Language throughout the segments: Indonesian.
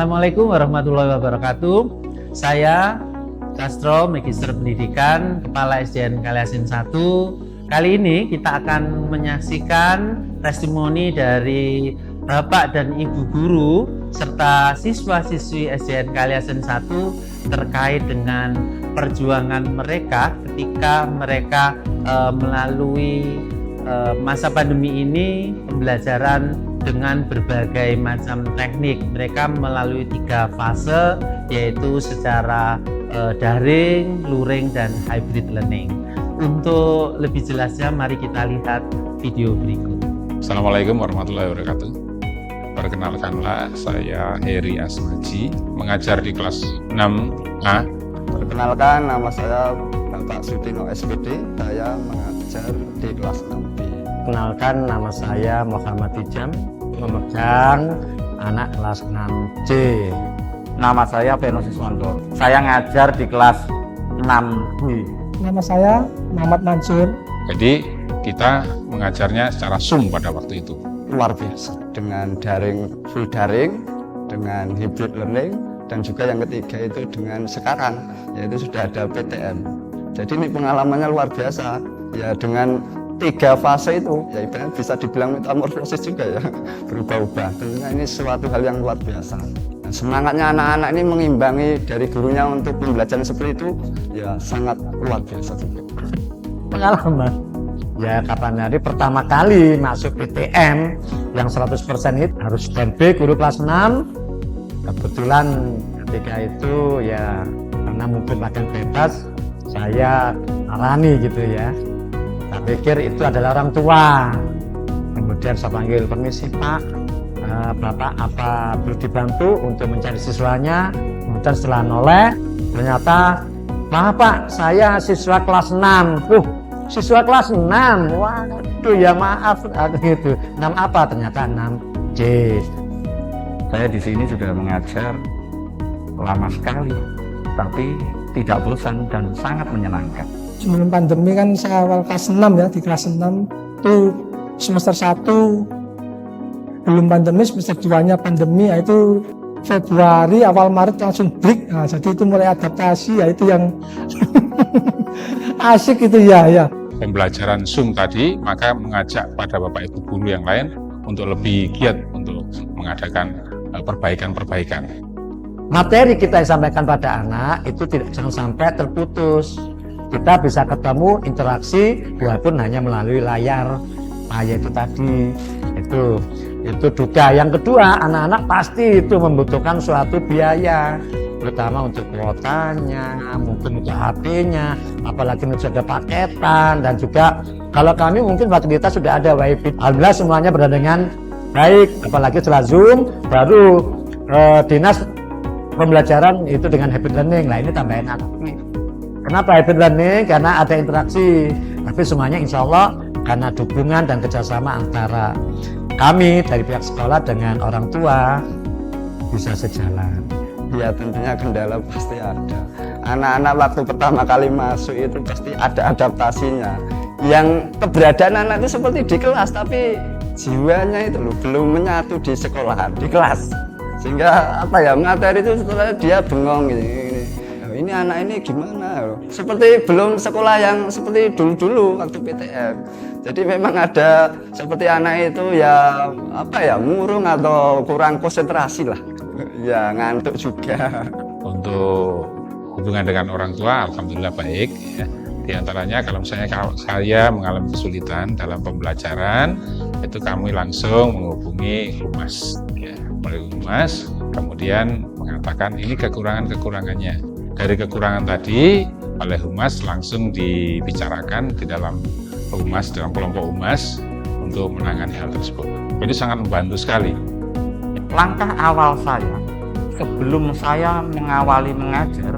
Assalamualaikum warahmatullahi wabarakatuh. Saya Castro, Magister Pendidikan, Kepala SDN Kaliasin 1. Kali ini kita akan menyaksikan testimoni dari Bapak dan Ibu Guru serta siswa-siswi SDN Kaliasin 1 terkait dengan perjuangan mereka ketika mereka melalui masa pandemi ini, pembelajaran dengan berbagai macam teknik. Mereka melalui 3 fase, yaitu secara daring, luring, dan hybrid learning. Untuk lebih jelasnya, mari kita lihat video berikut. Assalamualaikum warahmatullahi wabarakatuh. Perkenalkanlah, saya Heri Asmaji, mengajar di kelas 6A. Perkenalkan, nama saya Bapak Sutino SPD, saya mengajar di kelas 6B. Perkenalkan, nama saya Muhammad Tijam, memegang anak kelas 6C. Nama saya Beno Siswanto, saya ngajar di kelas 6B. Nama saya Muhammad Mansur. Jadi kita mengajarnya secara Zoom pada waktu itu. Luar biasa, dengan daring, full daring, dengan hybrid learning, dan juga yang ketiga itu dengan sekarang, yaitu sudah ada PTM. Jadi ini pengalamannya luar biasa, ya dengan 3 fase itu, ya ibaratnya bisa dibilang metamorfosis juga ya, berubah-ubah. Tentunya ini suatu hal yang luar biasa. Nah, semangatnya anak-anak ini mengimbangi dari gurunya untuk pembelajaran seperti itu, ya sangat luar biasa juga. Pengalaman, ya kapan hari pertama kali masuk PTM yang 100% itu harus standby guru kelas 6. Kebetulan ketika itu ya karena mungkin makin bebas, saya arani gitu ya. Saya pikir itu adalah orang tua. Kemudian saya panggil, permisi Pak, Bapak apa perlu dibantu untuk mencari siswanya. Kemudian setelah noleh, ternyata maaf Pak, saya siswa kelas 6. Siswa kelas 6, waduh ya maaf gitu. 6 apa? Ternyata 6C. Saya di sini sudah mengajar lama sekali, tapi tidak bosan dan sangat menyenangkan. Sebelum pandemi kan saya awal kelas 6 ya, di kelas 6 itu semester 1 belum pandemi, semester 2-nya pandemi, yaitu Februari awal Maret langsung break. Nah, jadi itu mulai adaptasi, ya itu yang asik itu ya. Pembelajaran Zoom tadi, maka mengajak pada Bapak Ibu Guru yang lain untuk lebih giat untuk mengadakan perbaikan-perbaikan. Materi kita yang sampaikan pada anak itu jangan sampai terputus. Kita bisa ketemu interaksi walaupun hanya melalui layar. Nah, itu tadi itu duga. Yang kedua, anak-anak pasti itu membutuhkan suatu biaya, terutama untuk kuotanya, mungkin untuk HP-nya, apalagi sudah ada paketan, dan juga kalau kami mungkin waktu kita sudah ada WiFi. Alhamdulillah semuanya berada dengan baik, apalagi setelah Zoom baru dinas pembelajaran itu dengan hybrid learning. Nah, ini tambah enak. Kenapa hybrid learning? Karena ada interaksi, tapi semuanya insya Allah karena dukungan dan kerjasama antara kami dari pihak sekolah dengan orang tua bisa sejalan. Ya tentunya kendala pasti ada. Anak-anak waktu pertama kali masuk itu pasti ada adaptasinya. Yang keberadaan anak itu seperti di kelas, tapi jiwanya itu loh belum menyatu di sekolahan, di kelas. Sehingga materi itu setelah dia bengong ini anak ini gimana loh. Seperti belum sekolah yang seperti dulu-dulu waktu PTM. Jadi memang ada seperti anak itu ya murung atau kurang konsentrasi lah. Ya ngantuk juga. Untuk hubungan dengan orang tua, alhamdulillah baik. Ya. Di antaranya kalau misalnya saya mengalami kesulitan dalam pembelajaran, itu kami langsung menghubungi humas. Ya, melalui humas, kemudian mengatakan ini kekurangannya. Dari kekurangan tadi, oleh humas langsung dibicarakan di dalam humas, dalam kelompok humas untuk menangani hal tersebut. Jadi sangat membantu sekali. Langkah awal saya, sebelum saya mengawali mengajar,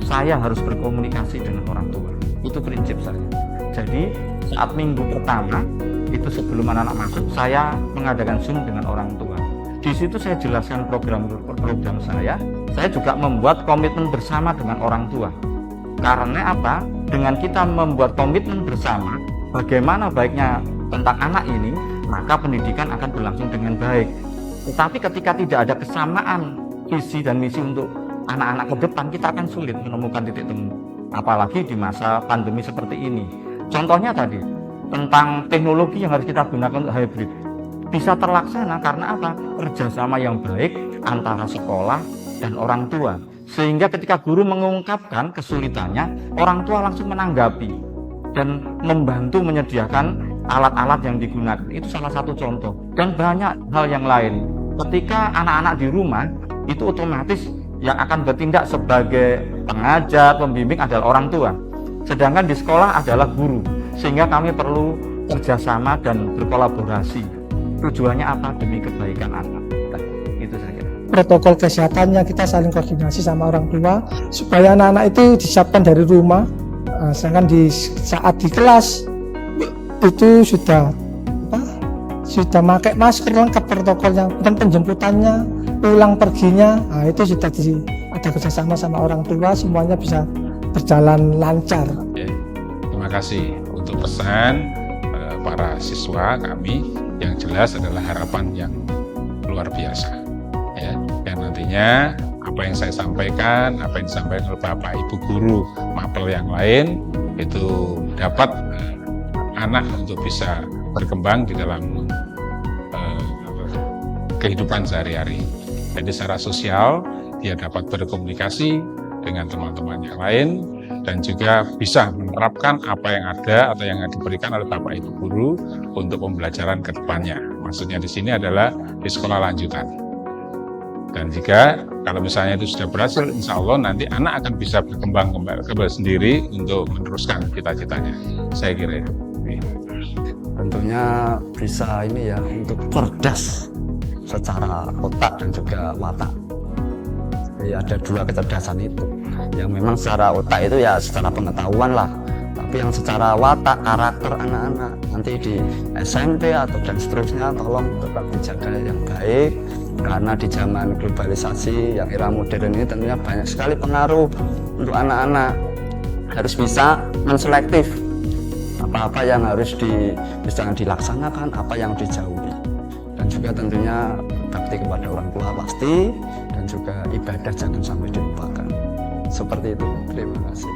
saya harus berkomunikasi dengan orang tua. Itu prinsip saya. Jadi saat minggu pertama, itu sebelum anak-anak masuk, saya mengadakan Zoom dengan orang tua. Di situ saya jelaskan program saya juga membuat komitmen bersama dengan orang tua. Karena apa? Dengan kita membuat komitmen bersama, bagaimana baiknya tentang anak ini, maka pendidikan akan berlangsung dengan baik. Tetapi ketika tidak ada kesamaan visi dan misi untuk anak-anak ke depan, kita akan sulit menemukan titik temu. Apalagi di masa pandemi seperti ini. Contohnya tadi, tentang teknologi yang harus kita gunakan untuk hybrid. Bisa terlaksana karena apa? Kerjasama yang baik antara sekolah dan orang tua. Sehingga ketika guru mengungkapkan kesulitannya, orang tua langsung menanggapi dan membantu menyediakan alat-alat yang digunakan. Itu salah satu contoh. Dan banyak hal yang lain. Ketika anak-anak di rumah, itu otomatis yang akan bertindak sebagai pengajar, pembimbing adalah orang tua. Sedangkan di sekolah adalah guru. Sehingga kami perlu kerjasama dan berkolaborasi. Tujuannya apa? Demi kebaikan anak. Itu saya kira. Protokol kesehatannya kita saling koordinasi sama orang tua supaya anak-anak itu disiapkan dari rumah. Sedangkan saat di kelas itu sudah pakai masker lengkap protokolnya, dan penjemputannya, pulang perginya, itu sudah ada kerjasama sama orang tua, semuanya bisa berjalan lancar. Terima kasih untuk pesan para siswa kami. Yang jelas adalah harapan yang luar biasa. Ya, dan nantinya apa yang saya sampaikan, apa yang disampaikan oleh Bapak Ibu guru mapel yang lain itu dapat anak untuk bisa berkembang di dalam kehidupan sehari-hari. Jadi secara sosial dia dapat berkomunikasi dengan teman-teman yang lain dan juga bisa menerapkan apa yang ada atau yang diberikan oleh Bapak Ibu guru untuk pembelajaran ke depannya. Maksudnya di sini adalah di sekolah lanjutan. Dan jika kalau misalnya itu sudah berhasil, insya Allah nanti anak akan bisa berkembang kembali sendiri untuk meneruskan cita-citanya. Saya kira itu. Tentunya bisa ini ya, untuk cerdas secara otak dan juga watak. Jadi ada dua kecerdasan itu. Yang memang secara otak itu ya secara pengetahuan lah. Tapi yang secara watak, karakter anak-anak nanti di SMP atau dan seterusnya tolong tetap dijaga yang baik. Karena di zaman globalisasi yang era modern ini tentunya banyak sekali pengaruh untuk anak-anak. Harus bisa menselektif apa-apa yang harus bisa dilaksanakan, apa yang dijauhi. Dan juga tentunya bakti kepada orang tua pasti, dan juga ibadah jangan sampai dilupakan. Seperti itu. Terima kasih.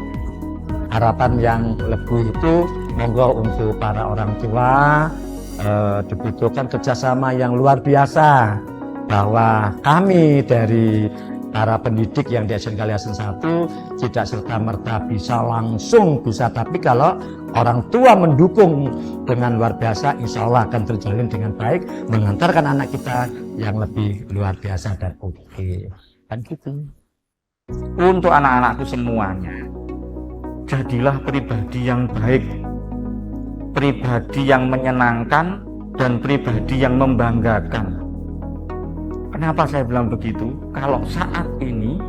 Harapan yang lebih itu monggo untuk para orang tua dibutuhkan kerjasama yang luar biasa, bahwa kami dari para pendidik yang di SDN Kaliasin 1 tidak serta-merta bisa langsung bisa, tapi kalau orang tua mendukung dengan luar biasa, insya Allah akan terjalin dengan baik, mengantarkan anak kita yang lebih luar biasa dan oke. Kan gitu. Untuk anak-anakku semuanya, jadilah pribadi yang baik, pribadi yang menyenangkan, dan pribadi yang membanggakan. Kenapa saya bilang begitu? Kalau saat ini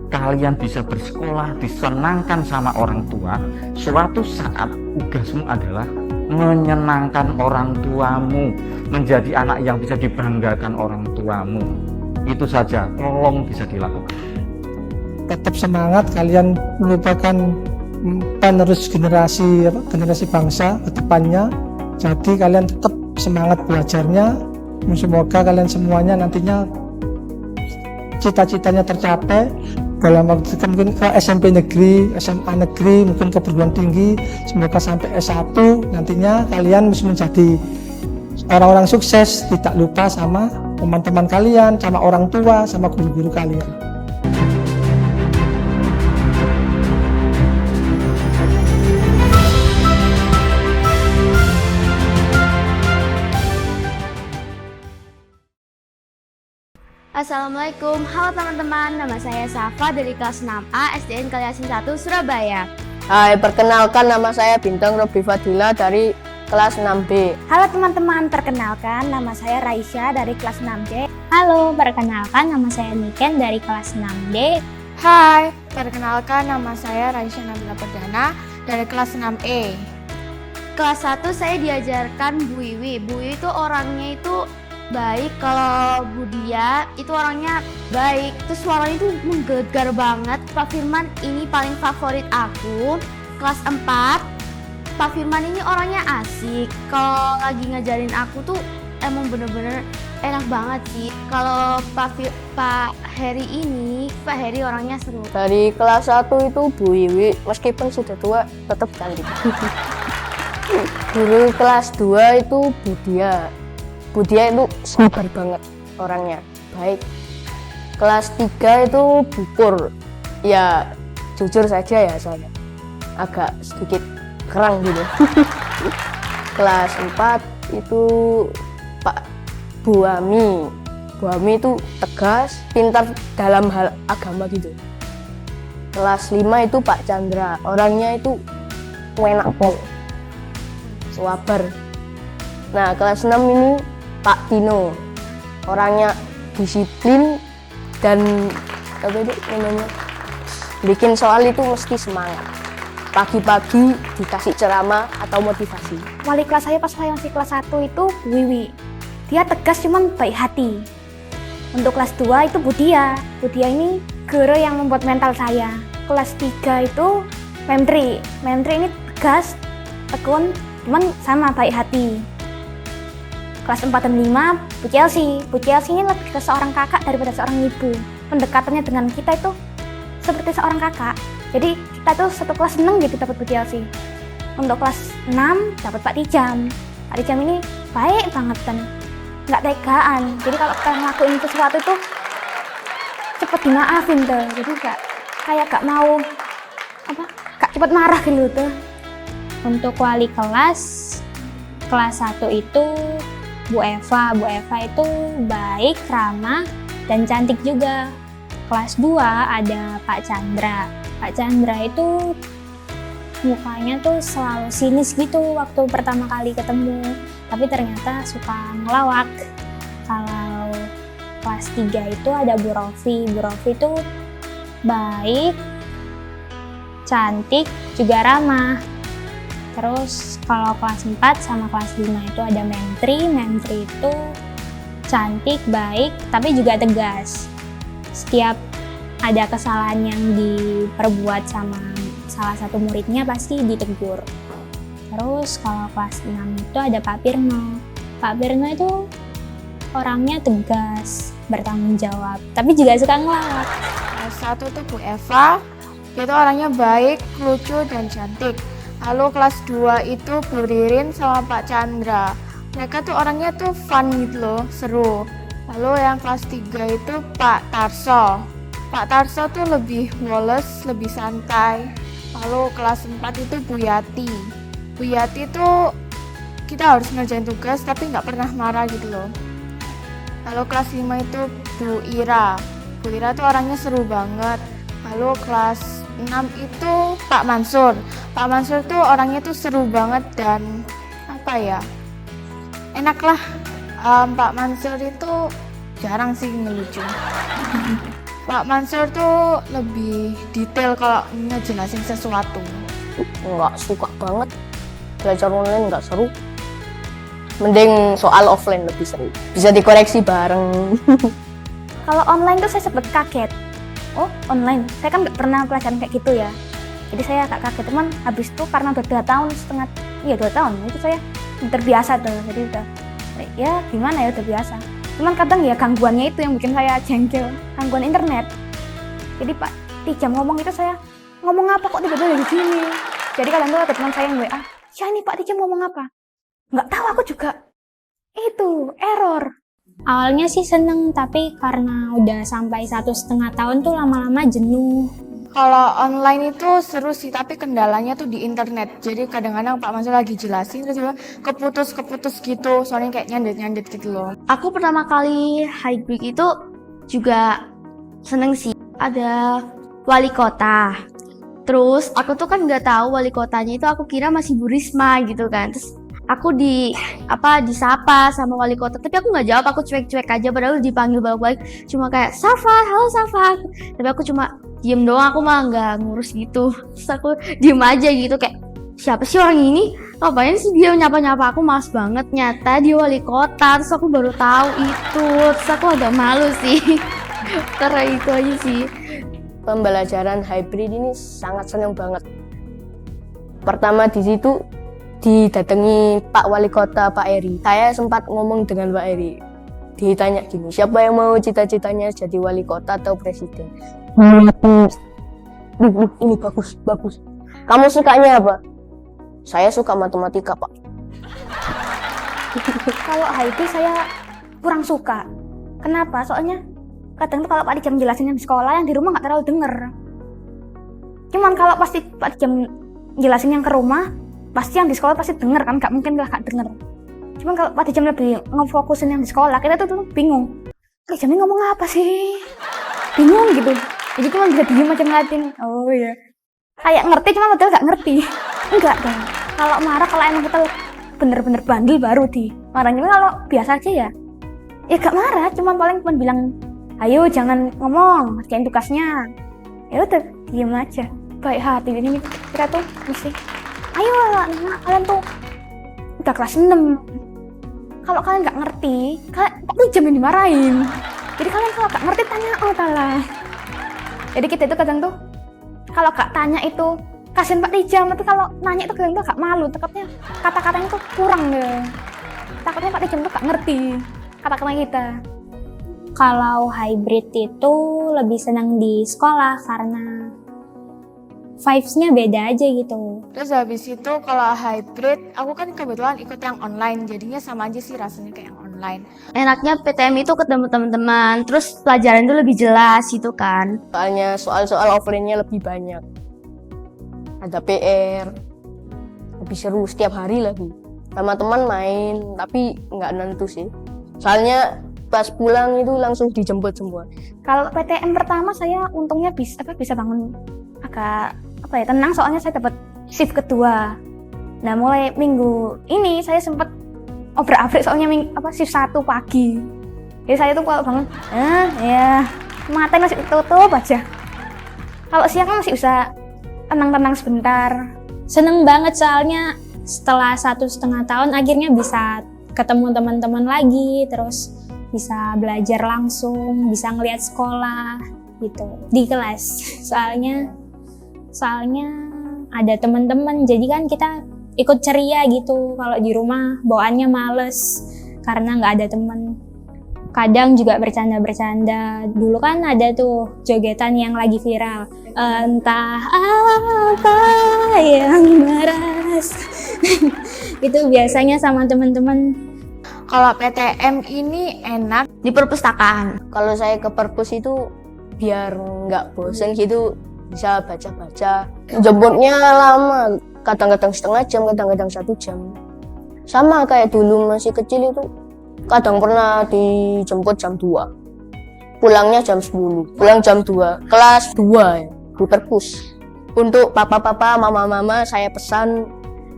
kalian bisa bersekolah, disenangkan sama orang tua, suatu saat tugasmu adalah menyenangkan orang tuamu, menjadi anak yang bisa dibanggakan orang tuamu. Itu saja, tolong bisa dilakukan. Tetap semangat, kalian merupakan penerus generasi bangsa ke depannya. Jadi kalian tetap semangat belajarnya. Semoga kalian semuanya nantinya cita-citanya tercapai dalam waktu mungkin ke SMP negeri, SMA negeri, mungkin ke perguruan tinggi. Semoga sampai S1 nantinya kalian bisa menjadi orang-orang sukses, tidak lupa sama teman-teman kalian, sama orang tua, sama guru-guru kalian. Assalamualaikum, halo teman-teman, nama saya Safa dari kelas 6A SDN Kaliasin 1 Surabaya. Hai, perkenalkan nama saya Bintang Robi Fadila dari kelas 6B. Halo teman-teman, perkenalkan nama saya Raisya dari kelas 6C. Halo, perkenalkan nama saya Niken dari kelas 6D. Hai, perkenalkan nama saya Raisya Nabila Perdana dari kelas 6E. Kelas 1 saya diajarkan Bu Wiwi. Bu Wiwi itu orangnya itu baik, kalau Bu Dia itu orangnya baik, terus suaranya itu menggelegar banget. Pak Firman ini paling favorit aku. Kelas 4, Pak Firman ini orangnya asik, kalau lagi ngajarin aku tuh emang bener-bener enak banget sih. Kalau Pak Heri ini, Pak Heri orangnya seru. Dari kelas 1 itu Bu Wiwi, meskipun sudah tua, tetap cantik. Guru kelas 2 itu Budia. Budia itu sabar banget orangnya, baik. Kelas 3 itu Bu Pur. Ya, jujur saja ya saya agak sedikit kerang gitu. Kelas 4 itu Pak Bu Ami. Bu Ami itu tegas, pintar dalam hal agama gitu. Kelas 5 itu Pak Chandra, orangnya itu enak banget, sabar. Nah, kelas 6 ini Pak Tino, orangnya disiplin dan apa itu namanya, bikin soal itu mesti semangat. Pagi-pagi dikasih ceramah atau motivasi. Wali kelas saya pas saya masih kelas 1 itu Bu Wiwi. Dia tegas cuman baik hati. Untuk kelas 2 itu Budia. Budia ini guru yang membuat mental saya. Kelas 3 itu Memtri. Memtri ini tegas, tekun, cuman sama baik hati. Kelas 4 dan 5 Bu Chelsea. Bu Chelsea ini lebih ke seorang kakak daripada seorang ibu. Pendekatannya dengan kita itu seperti seorang kakak. Jadi kita tuh satu kelas seneng gitu dapat Bu Chelsea. Untuk kelas 6 dapat Pak Tijam. Pak Tijam ini baik banget dan nggak tegaan. Jadi kalau kita ngelakuin sesuatu itu cepet dimaafin tuh. Jadi gak mau gak cepet marah gitu tuh. Untuk wali kelas 1 itu Bu Eva. Bu Eva itu baik, ramah, dan cantik juga. Kelas 2 ada Pak Chandra. Pak Chandra itu mukanya tuh selalu sinis gitu waktu pertama kali ketemu, tapi ternyata suka ngelawak. Kalau kelas 3 itu ada Bu Rofi. Bu Rofi itu baik, cantik, juga ramah. Terus kalau kelas 4 sama kelas 5 itu ada Mentri. Mentri itu cantik, baik, tapi juga tegas. Setiap ada kesalahan yang diperbuat sama salah satu muridnya pasti ditegur. Terus kalau kelas 6 itu ada Pak Pirno. Pak Pirno itu orangnya tegas, bertanggung jawab, tapi juga suka ngelawak. Kelas 1 tuh Bu Eva, dia tuh orangnya baik, lucu, dan cantik. Lalu kelas 2 itu Bu Ririn sama Pak Chandra. Mereka tuh orangnya tuh fun gitu loh, seru. Lalu yang kelas 3 itu Pak Tarso. Pak Tarso tuh lebih woles, lebih santai. Lalu kelas 4 itu Bu Yati. Bu Yati tuh kita harus ngerjain tugas tapi nggak pernah marah gitu loh. Lalu kelas 5 itu Bu Ira. Bu Ira tuh orangnya seru banget. Lalu kelas 6 itu Pak Mansur. Pak Mansur tuh orangnya tuh seru banget dan enak lah. Pak Mansur itu jarang sih ngelucu. Pak Mansur tuh lebih detail kalau ngejelasin sesuatu. Nggak suka banget, belajar online nggak seru. Mending soal offline lebih seru, bisa dikoreksi bareng. Kalau online tuh saya sempat kaget. Oh, online? Saya kan nggak pernah pelajaran kayak gitu ya. Jadi saya agak kaget, teman. Habis itu karena udah 2 tahun setengah, 2 tahun, itu saya terbiasa tuh. Jadi udah, ya gimana ya, udah biasa. Cuman kadang ya gangguannya itu yang bikin saya jengkel, gangguan internet. Jadi Pak Tijam ngomong itu saya, ngomong apa kok tiba-tiba dari sini. Jadi kalian tuh ada teman saya yang WA, ya ini Pak Tijam ngomong apa? Nggak tahu aku juga. Itu, error. Awalnya sih seneng, tapi karena udah sampai 1,5 tahun tuh lama-lama jenuh. Kalau online itu seru sih, tapi kendalanya tuh di internet. Jadi kadang-kadang Pak Mansur lagi jelasin terus juga keputus gitu, soalnya kayak nyandet gitu loh. Aku pertama kali hybrid itu juga seneng sih. Ada wali kota. Terus aku tuh kan nggak tahu wali kotanya itu, aku kira masih Bu Risma gitu kan. Terus aku disapa sama wali kota, tapi aku nggak jawab, aku cuek-cuek aja, padahal dipanggil balik-balik cuma kayak Safa, halo Safa, tapi aku cuma diem doang, aku malah nggak ngurus gitu. Terus aku diem aja gitu kayak siapa sih orang ini, ngapain sih dia nyapa-nyapa aku, males banget, nyata dia wali kota. Terus aku baru tahu itu, terus aku agak malu sih. Karena itu aja sih. Pembelajaran hybrid ini sangat senang banget. Pertama di situ didatangi Pak Wali Kota, Pak Eri. Saya sempat ngomong dengan Pak Eri. ditanya gini, siapa yang mau cita-citanya jadi wali kota atau presiden? Ini bagus. Kamu sukanya apa? Saya suka matematika, Pak. Kalau HIP saya kurang suka. Kenapa? Soalnya kadang tuh kalau Pak Dijam jelasinnya di sekolah, yang di rumah nggak terlalu denger. Cuman kalau pasti Pak Dijam jelasin yang ke rumah, pasti yang di sekolah pasti denger kan, nggak mungkin nggak denger. Cuman kalau Pak Dijam lebih ngefokusin yang di sekolah, kita tuh bingung. Pak Dijam ini ngomong apa sih? Bingung gitu. Jadi cuma bisa diem aja ngeliatin. Oh iya. Kayak ngerti, cuma betul nggak ngerti. Enggak dong. Kalau marah, kalau emang kita bener-bener bandel baru di marahnya. Kalau biasa aja ya gak marah, cuma paling bilang, ayo jangan ngomong, kerjain tugasnya. Ya udah, diem aja. Baik hati. Ini kita tuh mesti, ayo anak kalian tuh udah kelas 6. Kalau kalian nggak ngerti, kalian Pak Dijam yang dimarahin. Jadi kalian kalau nggak ngerti tanya, oh talah. Jadi kita itu kadang tuh kalau nggak tanya itu kasihan Pak Dijam, tapi kalau nanya itu kadang tuh agak malu, takutnya kata-katanya tuh kurang deh. Takutnya Pak Dijam tuh nggak ngerti kata-kata kita. Kalau hybrid itu lebih senang di sekolah karena vibes-nya beda aja gitu. Terus habis itu kalau hybrid, aku kan kebetulan ikut yang online, jadinya sama aja sih rasanya kayak yang online. Enaknya PTM itu ketemu teman-teman, terus pelajaran itu lebih jelas gitu kan. Soalnya soal-soal offline-nya lebih banyak. Ada PR, lebih seru setiap hari lagi. Sama teman main, tapi nggak nentu sih. Soalnya pas pulang itu langsung dijemput semua. Kalau PTM pertama saya untungnya bisa bangun agak tenang, soalnya saya dapat shift kedua. Nah mulai minggu ini saya sempat obrak-abrik soalnya shift 1 pagi. Jadi saya tuh kalau bangun, mata masih tutup aja. Kalau siang kan masih bisa tenang-tenang sebentar. Seneng banget soalnya setelah 1,5 tahun akhirnya bisa ketemu teman-teman lagi, terus bisa belajar langsung, bisa ngelihat sekolah gitu di kelas. Soalnya ada teman-teman, jadi kan kita ikut ceria gitu. Kalau di rumah bawaannya males karena nggak ada teman. Kadang juga bercanda-bercanda. Dulu kan ada tuh jogetan yang lagi viral. Entah apa yang meras. Itu biasanya sama teman-teman. Kalau PTM ini enak Di perpustakaan. Kalau saya ke perpus itu biar nggak bosen gitu, bisa baca-baca. Jemputnya lama, kadang-kadang setengah jam, kadang-kadang 1 jam. Sama kayak dulu masih kecil itu, kadang pernah dijemput jam 2, pulangnya jam 10, pulang jam 2, kelas 2 ya, di perpus. Untuk papa-papa, mama-mama saya pesan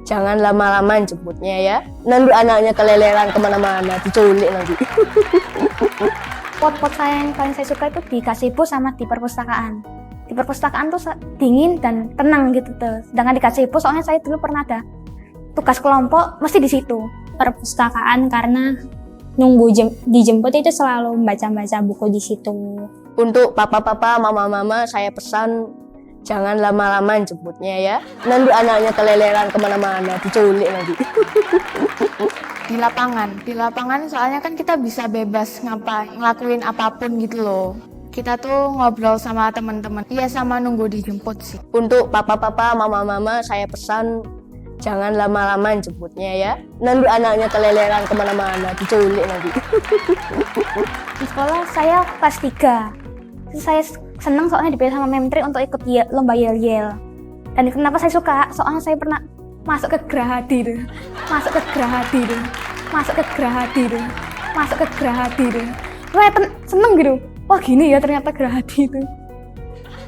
jangan lama-lama jemputnya ya, nanti anaknya keleleran kemana-mana, diculik nanti. Pot-pot saya yang paling saya suka itu di Gazebo sama di perpustakaan. Di perpustakaan tuh dingin dan tenang gitu tuh. Sedangkan di Gazebo soalnya saya dulu pernah ada tugas kelompok mesti di situ. Perpustakaan karena nunggu dijemput itu selalu baca-baca buku di situ. Untuk papa-papa, mama-mama saya pesan jangan lama-lama jemputnya ya, nanti anaknya keleleran kemana-mana, diculik nanti. di lapangan soalnya kan kita bisa bebas ngelakuin apapun gitu loh. Kita tuh ngobrol sama teman-teman, iya sama nunggu dijemput sih. Untuk papa-papa, mama-mama saya pesan jangan lama-lama jemputnya ya, nanti anaknya keleleran kemana-mana, diculik nanti. Di sekolah saya kelas 3. Terus saya senang soalnya dipilih sama Memtri untuk ikut lomba yel-yel. Dan kenapa saya suka? Soalnya saya pernah masuk ke Gerahadi tuh. Saya seneng gitu. Wah gini ya ternyata Gerahadi itu.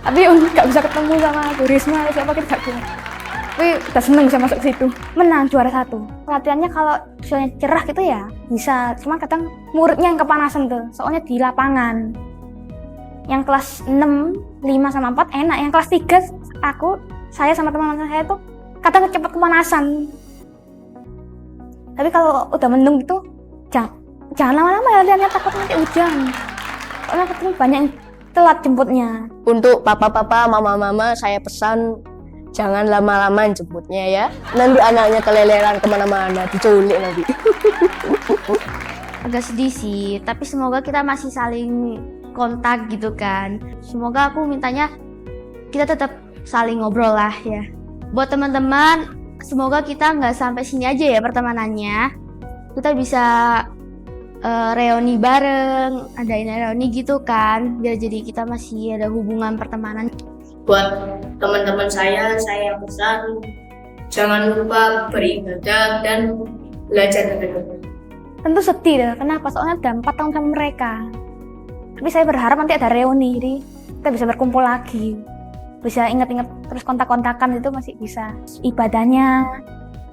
Tapi nggak bisa ketemu sama Bu Risma, siapa kita nggak bisa. Tapi udah seneng bisa masuk ke situ. Menang juara 1. Pelatihannya kalau misalnya cerah gitu ya bisa. Cuma kadang muridnya yang kepanasan tuh. Soalnya di lapangan. Yang kelas 6, 5 sama 4 enak. Yang kelas 3 saya sama teman-teman saya tuh kadang cepat kepanasan. Tapi kalau udah mendung gitu jangan lama-lama ya, lihatnya takut nanti hujan. Soalnya ketemu banyak yang telat jemputnya. Untuk papa-papa, mama-mama saya pesan jangan lama-lama jemputnya ya, nanti anaknya keleleran kemana-mana, diculik nanti. agak sedih sih, tapi semoga kita masih saling kontak gitu kan. Semoga aku mintanya kita tetap saling ngobrol lah ya. Buat teman-teman, semoga kita nggak sampai sini aja ya pertemanannya. Kita bisa reuni bareng, adain reuni gitu kan, biar jadi kita masih ada hubungan pertemanan. Buat teman-teman saya pesan jangan lupa beribadah dan belajar dengan Tentu sedih deh, kenapa? Soalnya udah 4 tahun sama mereka. Tapi saya berharap nanti ada reuni, jadi kita bisa berkumpul lagi. Bisa inget-inget terus kontak-kontakan itu masih bisa. Ibadahnya,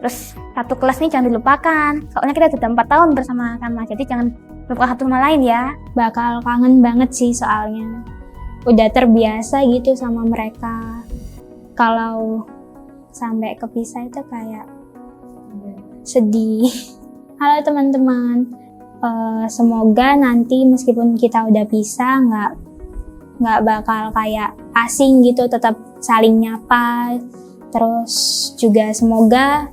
terus satu kelas ini jangan dilupakan. Soalnya kita sudah 4 tahun bersama-sama, jadi jangan lupa satu sama lain ya. Bakal kangen banget sih soalnya. Udah terbiasa gitu sama mereka. Kalau sampai kepisah itu kayak sedih. Halo teman-teman, semoga nanti meskipun kita udah pisah nggak bakal kayak asing gitu, tetap saling nyapa. Terus juga semoga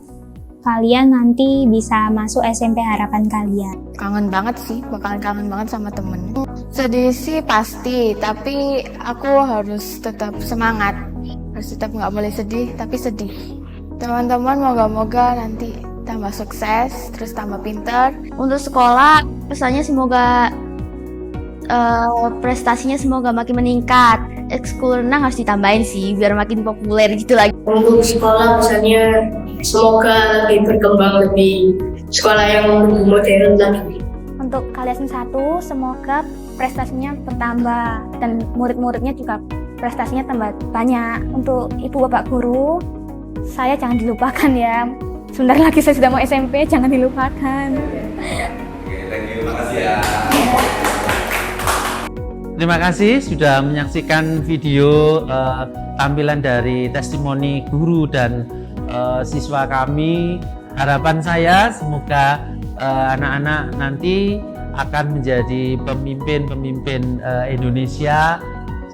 kalian nanti bisa masuk SMP harapan kalian. Kangen banget sih, bakalan kangen banget sama temen. Sedih sih pasti, tapi aku harus tetap semangat. Harus tetap nggak boleh sedih, tapi sedih. Teman-teman moga-moga nanti tambah sukses, terus tambah pintar. Untuk sekolah, pesannya semoga prestasinya semoga makin meningkat. Ekskul renang harus ditambahin sih, biar makin populer gitu lagi. Untuk sekolah misalnya semoga lebih berkembang, lebih sekolah yang lebih modern lagi. Untuk Kaliasin 1, semoga prestasinya bertambah dan murid-muridnya juga prestasinya tambah banyak. Untuk ibu bapak guru, saya jangan dilupakan ya. Sebentar lagi saya sudah mau SMP, jangan dilupakan. Terima kasih sudah menyaksikan video tampilan dari testimoni guru dan siswa kami. Harapan saya semoga anak-anak nanti akan menjadi pemimpin-pemimpin Indonesia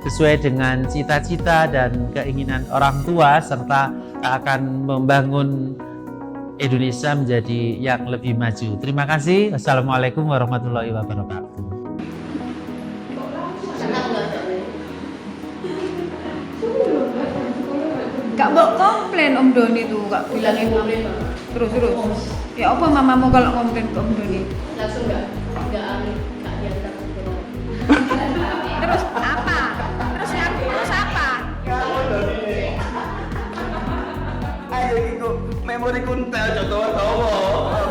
sesuai dengan cita-cita dan keinginan orang tua, serta akan membangun Indonesia menjadi yang lebih maju. Terima kasih. Wassalamualaikum warahmatullahi wabarakatuh. Kak mbok komplain Om Doni tuh, Kak bilangin terus. Ya apa mamamu kalau komplain ke Om Doni? Langsung nggak diantar. Terus apa? Terus apa? Ayo ikut memori kuntel contoh.